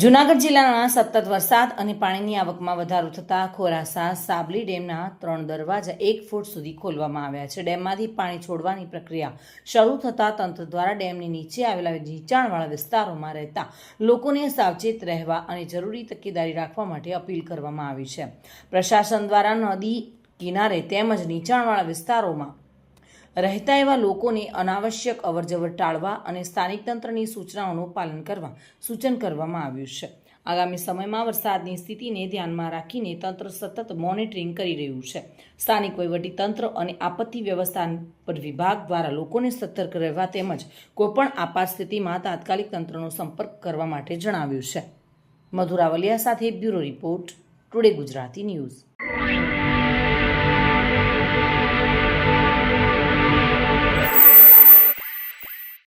જૂનાગઢ જિલ્લાના સતત વરસાદ અને પાણીની આવકમાં વધારો થતાં ખોરાસા સાબલી ડેમના 3 દરવાજા 1 ફૂટ સુધી ખોલવામાં આવ્યા છે. ડેમમાંથી પાણી છોડવાની પ્રક્રિયા શરૂ થતાં તંત્ર દ્વારા ડેમની નીચે આવેલા નીચાણવાળા વિસ્તારોમાં રહેતા લોકોને સાવચેત રહેવા અને જરૂરી તકેદારી રાખવા માટે અપીલ કરવામાં આવી છે. પ્રશાસન દ્વારા નદી કિનારે તેમજ નીચાણવાળા વિસ્તારોમાં રહેતા એવા લોકોને અનાવશ્યક અવરજવર ટાળવા અને સ્થાનિક તંત્રની સૂચનાઓનું પાલન કરવા સૂચન કરવામાં આવ્યું છે. આગામી સમયમાં વરસાદની સ્થિતિને ધ્યાનમાં રાખીને તંત્ર સતત મોનિટરિંગ કરી રહ્યું છે. સ્થાનિક વહીવટીતંત્ર અને આપત્તિ વ્યવસ્થાપન વિભાગ દ્વારા લોકોને સતર્ક રહેવા તેમજ કોઈપણ આપાત સ્થિતિમાં તાત્કાલિક તંત્રનો સંપર્ક કરવા માટે જણાવ્યું છે. મધુરાવલિયા સાથે bureau report, today Gujarati news.